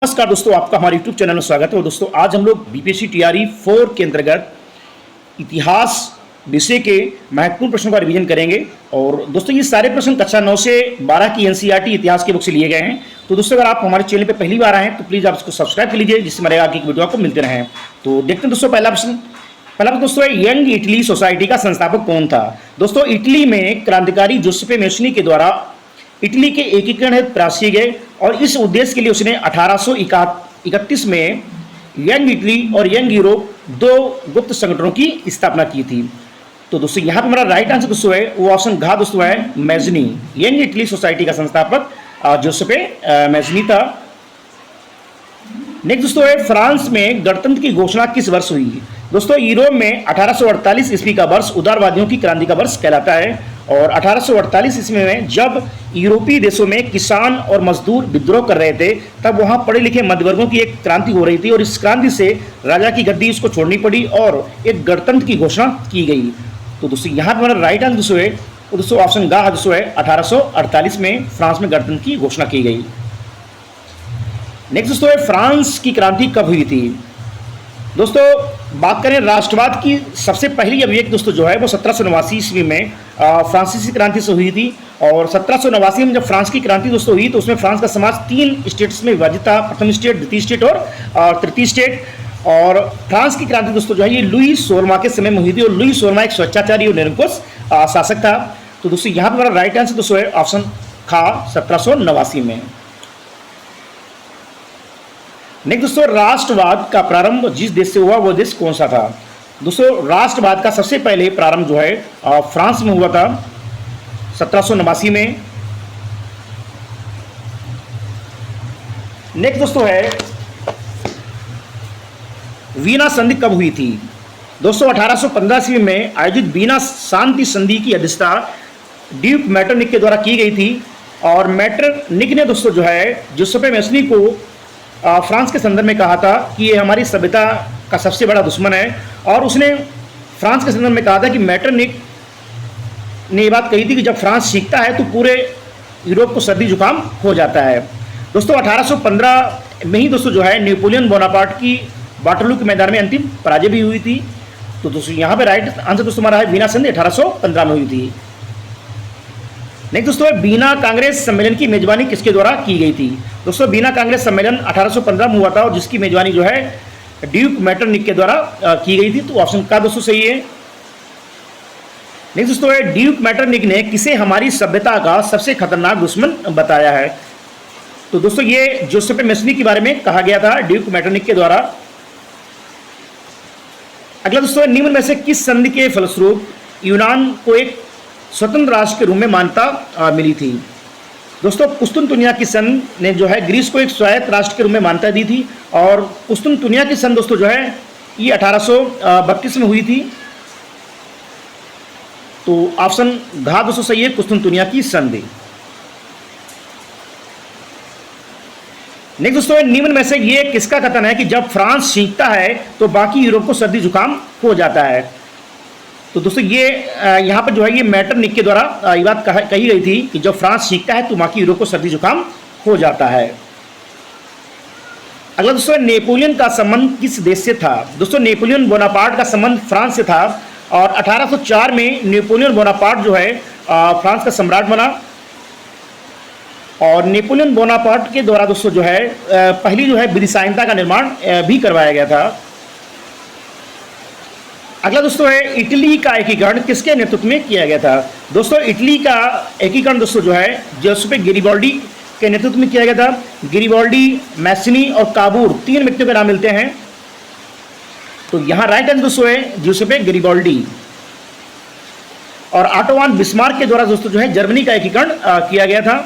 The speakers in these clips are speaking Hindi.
नमस्कार दोस्तों, आपका हमारे YouTube चैनल में स्वागत है। और दोस्तों आज हम लोग बीपीएससी टीआरई 4 के अंतर्गत इतिहास विषय के महत्वपूर्ण प्रश्नों का रिवीजन करेंगे। और दोस्तों ये सारे प्रश्न कक्षा 9 से 12 की एनसीईआरटी इतिहास के बुक से लिए गए हैं। तो दोस्तों अगर आप हमारे चैनल पर पहली बार आए हैं तो प्लीज़ आप इसको सब्सक्राइब कर लीजिए, जिससे हमारे आगे की वीडियो आपको मिलते रहें। तो देखते हैं दोस्तों पहला प्रश्न। पहला दोस्तों है, यंग इटली सोसाइटी का संस्थापक कौन था? दोस्तों इटली में क्रांतिकारी जोसेफे मैसनी के द्वारा इटली के एकीकरण हेतु प्रयास किए गए और इस उद्देश्य के लिए उसने 1831 में यंग इटली और यंग यूरोप दो गुप्त संगठनों की स्थापना की थी। तो दोस्तों यहाँ पे हमारा राइट आंसर दोस्तों है वो ऑप्शन घ दोस्तों है मैजनी। यंग इटली सोसाइटी का संस्थापक जोसेफे मैजनी था। नेक्स्ट दोस्तों है, फ्रांस में गणतंत्र की घोषणा किस वर्ष हुई? दोस्तों यूरोप में 1848 ईस्वी का वर्ष उदारवादियों की क्रांति का वर्ष कहलाता है। और 1848 ईस्वी में जब यूरोपीय देशों में किसान और मजदूर विद्रोह कर रहे थे, तब वहां पढ़े लिखे मध्यवर्गों की एक क्रांति हो रही थी और इस क्रांति से राजा की गद्दी उसको छोड़नी पड़ी और एक गणतंत्र की घोषणा की गई। तो दोस्तों यहाँ पर हमारा राइट आंसर दोस्तों है वो दोस्तों ऑप्शन ग दोस्तों है 1848 में फ्रांस में गणतंत्र की घोषणा की गई। नेक्स्ट दोस्तों है, फ्रांस की क्रांति कब हुई थी? दोस्तों बात करें राष्ट्रवाद की, सबसे पहली अभिव्यक्ति दोस्तों जो है वो 1789 ईस्वी में फ्रांसीसी क्रांति से हुई थी। और 1789 में जब फ्रांस की क्रांति दोस्तों हुई तो उसमें फ्रांस का समाज 3 स्टेट्स में विभाजित था, प्रथम स्टेट, द्वितीय स्टेट और तृतीय स्टेट। और फ्रांस की क्रांति दोस्तों जो है ये लुई 16वां के समय में हुई थी और लुई 16वां एक स्वेच्छाचारी और निरंकुश शासक था। तो दोस्तों यहाँ पर हमारा राइट आंसर दोस्तों है ऑप्शन ख 1789 में। नेक्स्ट दोस्तों, राष्ट्रवाद का प्रारंभ जिस देश से हुआ वो देश कौन सा था? दोस्तों राष्ट्रवाद का सबसे पहले प्रारंभ जो है फ्रांस में हुआ था 1789 में। नेक्स्ट दोस्तों है, वीना संधि कब हुई थी? दोस्तों 1815 ईस्वी में आयोजित वीना शांति संधि की अध्यक्षता ड्यूक मैटरनिक के द्वारा की गई थी। और मैटरनिक ने दोस्तों जो है जोसेफे मैसनी को फ्रांस के संदर्भ में कहा था कि ये हमारी सभ्यता का सबसे बड़ा दुश्मन है। और उसने फ्रांस के संदर्भ में कहा था कि मैटरनिक ने ये बात कही थी कि जब फ्रांस सीखता है तो पूरे यूरोप को सर्दी जुकाम हो जाता है। दोस्तों 1815 में ही दोस्तों जो है नेपोलियन बोनापार्ट की वाटरलू के मैदान में अंतिम पराजय भी हुई थी। तो दोस्तों यहाँ पे राइट आंसर दोस्तों हमारा है वीना संधि 1815 में हुई थी। नेक्स्ट दोस्तों वीना कांग्रेस सम्मेलन की मेजबानी किसके द्वारा की गई थी? दोस्तों वीना कांग्रेस सम्मेलन 1815 में हुआ था और जिसकी मेजबानी जो है ड्यूक मैटरनिक के द्वारा की गई थी। तो ऑप्शन का दोस्तों सही है। नेक्स्ट दोस्तों है, ड्यूक मैटरनिक ने किसे हमारी सभ्यता का सबसे खतरनाक दुश्मन बताया है? तो दोस्तों ये जोसेफे मैसनी के बारे में कहा गया था ड्यूक मैटरनिक के द्वारा। अगला दोस्तों, निम्न में से किस संधि के फलस्वरूप यूनान को एक स्वतंत्र राष्ट्र के रूप में मान्यता मिली थी? दोस्तों कुस्तुनतुनिया की संधि ने जो है ग्रीस को एक स्वायत्त राष्ट्र के रूप में मान्यता दी थी। और कुस्तुनतुनिया की संधि दोस्तों जो है ये 1832 में हुई थी। तो ऑप्शन घ दोस्तों सही है, कुस्तुनतुनिया की संधि। नेक्स्ट दोस्तों, निम्न में से ये किसका कथन है कि जब फ्रांस सीखता है तो बाकी यूरोप को सर्दी जुकाम हो जाता है? तो दोस्तों ये यहाँ पर जो है ये मैटरनिक के द्वारा ये बात कही गई थी कि जब फ्रांस सीखता है तो बाकी यूरोप को सर्दी जुकाम हो जाता है। अगला दोस्तों, नेपोलियन का संबंध किस देश से था? दोस्तों नेपोलियन बोनापार्ट का संबंध फ्रांस से था। और 1804 में नेपोलियन बोनापार्ट जो है फ्रांस का सम्राट बना। और नेपोलियन बोनापार्ट के द्वारा दोस्तों जो है पहली जो है विधि संहिता का निर्माण भी करवाया गया था। अगला दोस्तों है, इटली का एकीकरण किसके नेतृत्व में किया गया था? दोस्तों इटली का एकीकरण दोस्तों जो है जोसेफे गैरिबाल्डी के नेतृत्व में किया गया था। गैरिबाल्डी, मैसनी और काबूर 3 व्यक्तियों के नाम मिलते हैं। तो यहाँ राइट आंसर दोस्तों है जोसेफे गैरिबाल्डी। और ऑटोवान बिस्मार्क के द्वारा दोस्तों जो है जर्मनी का एकीकरण किया गया था।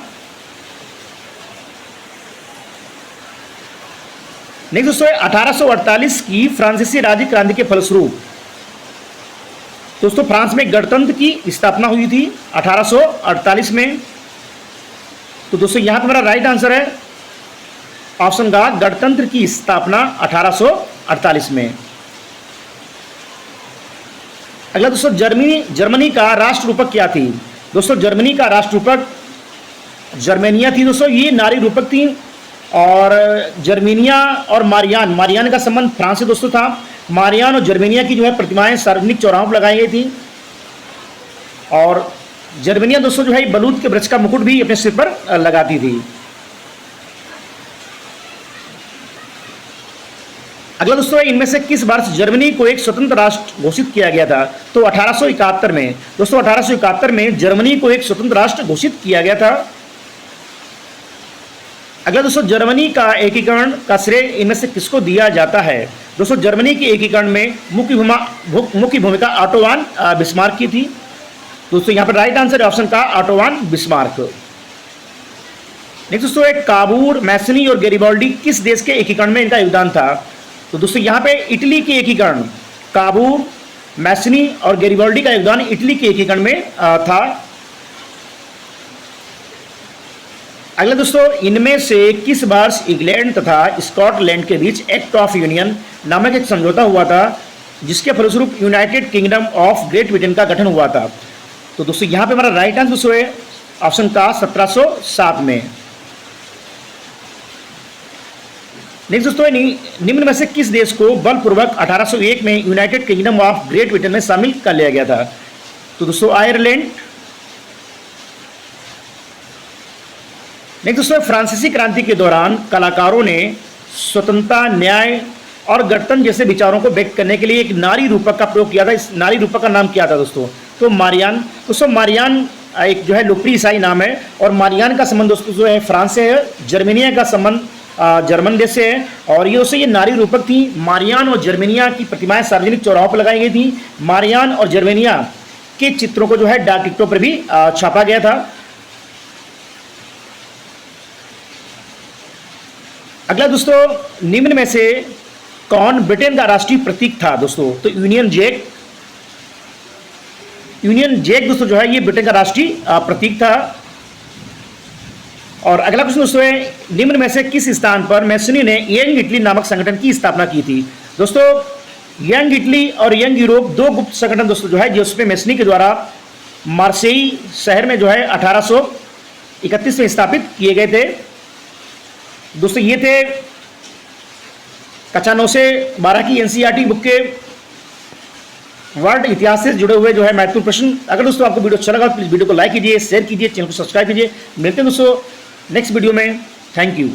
नेक्स्ट दोस्तों 1848 की फ्रांसीसी राज्य क्रांति के फलस्वरूप दोस्तों फ्रांस में गणतंत्र की स्थापना हुई थी 1848 में। तो दोस्तों यहाँ पर मेरा राइट आंसर है ऑप्शन का गणतंत्र की स्थापना 1848 में। अगला दोस्तों, जर्मनी का राष्ट्र रूपक क्या थी? दोस्तों जर्मनी का राष्ट्र रूपक जर्मेनिया थी दोस्तों, ये नारी रूपक थी। और जर्मेनिया और मारियान का संबंध फ्रांस से दोस्तों था। मारियान और जर्मेनिया की जो है प्रतिमाएं सार्वजनिक चौराहों पर लगाई गई थी। और जर्मेनिया दोस्तों जो है बलूत के वृक्ष का मुकुट भी अपने सिर पर लगाती थी। अगला दोस्तों, इनमें से किस वर्ष जर्मनी को एक स्वतंत्र राष्ट्र घोषित किया गया था? तो 1871 में। दोस्तों 1871 में जर्मनी को एक स्वतंत्र राष्ट्र घोषित किया गया था। अगला दोस्तों, जर्मनी का एकीकरण का श्रेय इनमें से किसको दिया जाता है? दोस्तों जर्मनी के एकीकरण में मुख्य भूमिका ऑटो वान बिस्मार्क की थी। दोस्तों यहाँ पर राइट आंसर ऑप्शन का ऑटो वान बिस्मार्क। नेक्स्ट दोस्तों, एक काबूर, मैसनी और गैरिबाल्डी किस देश के एकीकरण में इनका योगदान था? तो दोस्तों यहाँ पे इटली के एकीकरण, काबूर, मैसनी और गैरिबाल्डी का योगदान इटली के एकीकरण में था। अगला दोस्तों, इनमें से किस वर्ष इंग्लैंड तथा स्कॉटलैंड के बीच एक्ट ऑफ यूनियन नामक एक समझौता हुआ था, जिसके फलस्वरूप United kingdom of great Britain का गठन हुआ था? तो दोस्तों यहाँ पे हमारा राइट आंसर है ऑप्शन का 1707 में। नेक्स्ट दोस्तों, निम्न में से किस देश को बलपूर्वक 1801 में United kingdom of great Britain में शामिल कर लिया गया था? तो दोस्तों आयरलैंड। नेक्स्ट दोस्तों, फ्रांसीसी क्रांति के दौरान कलाकारों ने स्वतंत्रता, न्याय और गणतंत्र जैसे विचारों को व्यक्त करने के लिए एक नारी रूपक का प्रयोग किया था। इस नारी रूपक का नाम क्या था दोस्तों? तो मारियान। दोस्तों मारियान एक जो है लोकप्रिय ईसाई नाम है और मारियान का संबंध दोस्तों जो है फ्रांस से है। जर्मेनिया का संबंध जर्मन देश से है और ये नारी रूपक थी। मारियान और जर्मेनिया की प्रतिमाएं सार्वजनिक चौराहों पर लगाई गई थी। मारियान और जर्मेनिया के चित्रों को जो है डाक टिकटों पर भी छापा गया था। अगला दोस्तों, निम्न में से कौन ब्रिटेन का राष्ट्रीय प्रतीक था दोस्तों? तो यूनियन जैक दोस्तों जो है ये ब्रिटेन का राष्ट्रीय प्रतीक था। और अगला क्वेश्चन दोस्तों है, निम्न में से किस स्थान पर मैसनी ने यंग इटली नामक संगठन की स्थापना की थी? दोस्तों यंग इटली और यंग यूरोप दो गुप्त संगठन दोस्तों जो है जिसमें मैसनी के द्वारा मार्सेई शहर में जो है 1831 में स्थापित किए गए थे। दोस्तों ये थे कक्षा 9 से 12 की एनसीईआरटी बुक के वर्ल्ड इतिहास से जुड़े हुए जो है महत्वपूर्ण प्रश्न। अगर दोस्तों आपको वीडियो अच्छा लगा तो प्लीज वीडियो को लाइक कीजिए, शेयर कीजिए, चैनल को सब्सक्राइब कीजिए। मिलते हैं दोस्तों नेक्स्ट वीडियो में। Thank you.